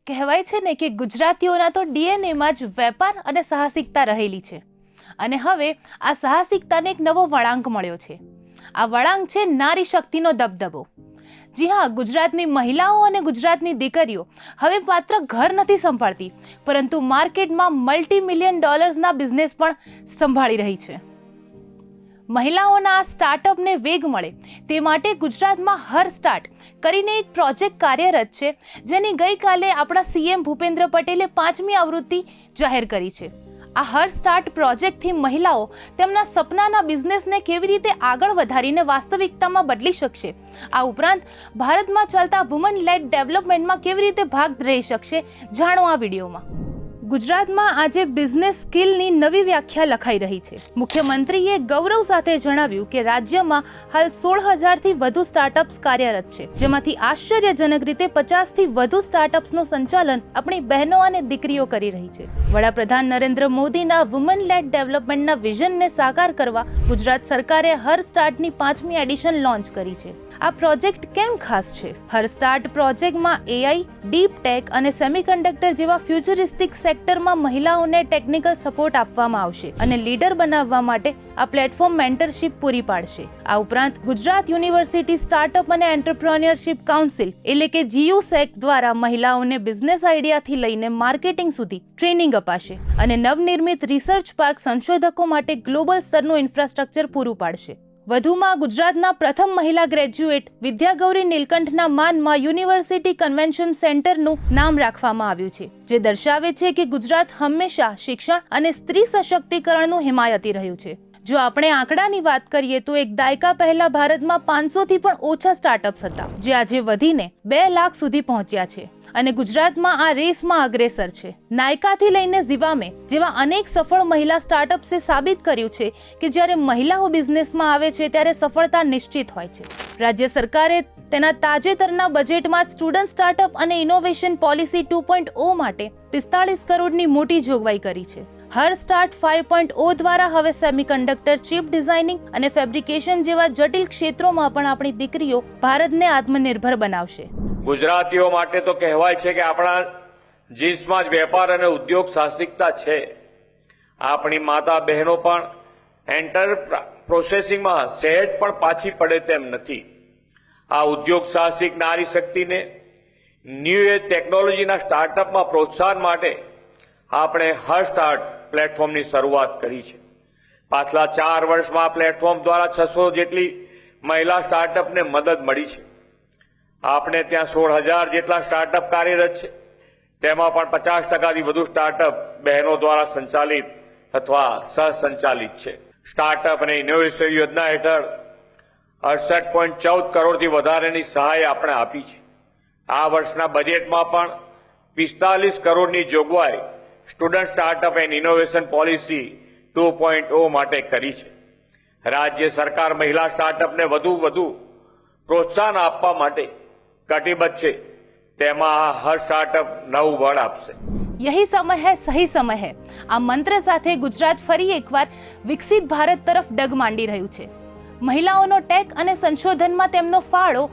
કહેવાય છે ને કે ગુજરાતીઓના તો ડીએનએમાં જ વેપાર અને સાહસિકતા રહેલી છે અને હવે આ સાહસિકતાને એક નવો વળાંક મળ્યો છે। આ વળાંક છે નારી શક્તિનો દબદબો। જી હા, ગુજરાતની મહિલાઓ અને ગુજરાતની દીકરીઓ હવે માત્ર ઘર નથી સંભાળતી, પરંતુ માર્કેટમાં મલ્ટી-મિલિયન ડોલર્સના બિઝનેસ પણ સંભાળી રહી છે। મહિલાઓના આ સ્ટાર્ટઅપને વેગ મળે તે માટે ગુજરાતમાં હર સ્ટાર્ટ કરીને એક પ્રોજેક્ટ કાર્યરત છે, જેની ગઈકાલે આપણા સીએમ ભૂપેન્દ્ર પટેલે 5મી આવૃત્તિ જાહેર કરી છે। આ હર સ્ટાર્ટ પ્રોજેક્ટથી મહિલાઓ તેમના સપનાના બિઝનેસને કેવી રીતે આગળ વધારીને વાસ્તવિકતામાં બદલી શકશે, આ ઉપરાંત ભારતમાં ચાલતા વુમન લેડ ડેવલપમેન્ટમાં કેવી રીતે ભાગ રહી શકશે, જાણો આ વિડીયોમાં। ગુજરાતમાં આજે બિઝનેસ સ્કિલની નવી વ્યાખ્યા લખાઈ રહી છે। મુખ્યમંત્રીએ ગૌરવ સાથે જણાવ્યું કે રાજ્યમાં હાલ 16,000થી વધુ સ્ટાર્ટઅપ્સ કાર્યરત છે, જેમાંથી આશ્ચર્યજનક રીતે 50થી વધુ સ્ટાર્ટઅપ્સનું સંચાલન આપણી બહેનો અને દીકરીઓ કરી રહી છે। વડાપ્રધાન નરેન્દ્ર મોદીના વુમન લેડ ડેવલપમેન્ટના વિઝનને સાકાર કરવા ગુજરાત સરકારે હર સ્ટાર્ટની 5મી એડિશન લોન્ચ કરી છે। આ પ્રોજેક્ટ કેમ ખાસ છે? હર સ્ટાર્ટ પ્રોજેક્ટમાં એઆઈ, ડીપ ટેક અને સેમિકન્ડક્ટર જેવા ફ્યુચરિસ્ટિક સેક્ટરમાં મહિલાઓને ટેકનિકલ સપોર્ટ આપવામાં આવશે અને લીડર બનાવવા માટે આ પ્લેટફોર્મ મેન્ટરશિપ પૂરી પાડશે। આ ઉપરાંત ગુજરાત યુનિવર્સિટી સ્ટાર્ટઅપ અને એન્ટરપ્રેન્યોરશિપ કાઉન્સિલ એટલે કે GUSEC દ્વારા મહિલાઓને બિઝનેસ આઈડિયાથી લઈને માર્કેટિંગ સુધી ટ્રેનિંગ અપાશે અને નવનિર્મિત રિસર્ચ પાર્ક સંશોધકો માટે ગ્લોબલ સ્તરનું ઇન્ફ્રાસ્ટ્રક્ચર પૂરું પાડશે। વધુમાં ગુજરાતના પ્રથમ મહિલા ગ્રેજ્યુએટ વિદ્યાગૌરી નીલકંઠના માનમાં યુનિવર્સિટી કન્વેન્શન સેન્ટરનું નામ રાખવામાં આવ્યું છે, જે દર્શાવે છે કે ગુજરાત હંમેશા શિક્ષણ અને સ્ત્રી સશક્તિકરણનું હિમાયતી રહ્યું છે। જો આપણે આંકડાની વાત કરીએ તો એક દાયકા પહેલા ભારતમાં 500થી પણ ઓછા સ્ટાર્ટઅપ્સ હતા, જે આજે વધીને 2 લાખ સુધી પહોંચ્યા છે અને ગુજરાતમાં આ રેસમાં અગ્રેસર છે। નાયકાથી લઈને ઝિવામે જેવા અનેક સફળ મહિલા સ્ટાર્ટઅપ્સે સાબિત કર્યું છે કે જ્યારે મહિલાઓ બિઝનેસમાં આવે છે ત્યારે સફળતા નિશ્ચિત હોય છે। રાજ્ય સરકારે તેના તાજેતરના બજેટમાં સ્ટુડન્ટ સ્ટાર્ટઅપ અને ઇનોવેશન પોલિસી 2.0 માટે 45 કરોડની મોટી જોગવાઈ કરી છે। હર સ્ટાર્ટ 5.0 દ્વારા હવે સેમિકન્ડક્ટર, ચિપ ડિઝાઇનિંગ અને ફેબ્રિકેશન જેવા જટિલ ક્ષેત્રોમાં પણ આપણી દીકરીઓ ભારતને આત્મનિર્ભર બનાવશે। ગુજરાતીઓ માટે તો કહેવાય છે કે આપણા જીન્સમાં જ વેપાર અને ઉદ્યોગ સાહસિકતા છે। આપણી માતા બહેનો પણ એન્ટર પ્રોસેસિંગમાં સહેજ પણ પાછી પડે તેમ નથી। આ ઉદ્યોગ સાહસિક નારી શક્તિને ન્યૂ એજ ટેકનોલોજીના સ્ટાર્ટઅપમાં પ્રોત્સાહન માટે આપણે હર સ્ટાર્ટ પ્લેટફોર્મની શરૂઆત કરી છે। પાછલા 4 વર્ષમાં આ પ્લેટફોર્મ દ્વારા 600 જેટલી મહિલા સ્ટાર્ટઅપને મદદ મળી છે। આપણે ત્યાં 16,000 જેટલા સ્ટાર્ટઅપ કાર્યરત છે, તેમાં પણ 50%થી વધુ સ્ટાર્ટઅપ બહેનો દ્વારા સંચાલિત અથવા સહસંચાલિત છે। સ્ટાર્ટઅપ અને ઇનોવેશન યોજના હેઠળ 68.14 કરોડથી વધારેની સહાય આપણે આપી છે। આ વર્ષના બજેટમાં પણ 45 કરોડની જોગવાઈ student startup and innovation policy 2.0 માટે કરી છે। રાજ્ય સરકાર મહિલા સ્ટાર્ટઅપને વધુ પ્રોત્સાહન આપવા માટે કટિબદ્ધ છે, તેમાં હર સ્ટાર્ટઅપ નવું બળ આપશે। યહી સમય હૈ, સહી સમય હૈ। આ મંત્ર સાથે ગુજરાત ફરી એકવાર વિકસિત ભારત તરફ ડગ માંડી રહ્યું છે। મહિલાઓનો ટેક અને સંશોધનમાં તેમનો ફાળો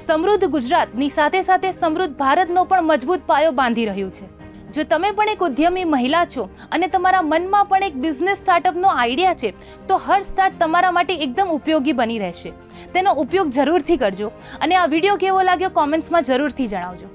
સમૃદ્ધ ગુજરાતની સાથે સાથે સમૃદ્ધ ભારતનો પણ મજબૂત પાયો બાંધી રહ્યું છે। જો તમે પણ એક ઉદ્યમી મહિલા છો અને તમારા મનમાં પણ એક બિઝનેસ સ્ટાર્ટઅપનો આઈડિયા છે, તો હર સ્ટાર્ટ તમારા માટે એકદમ ઉપયોગી બની રહેશે। તેનો ઉપયોગ જરૂરથી કરજો અને આ વિડીયો કેવો લાગ્યો કોમેન્ટ્સમાં જરૂરથી જણાવજો।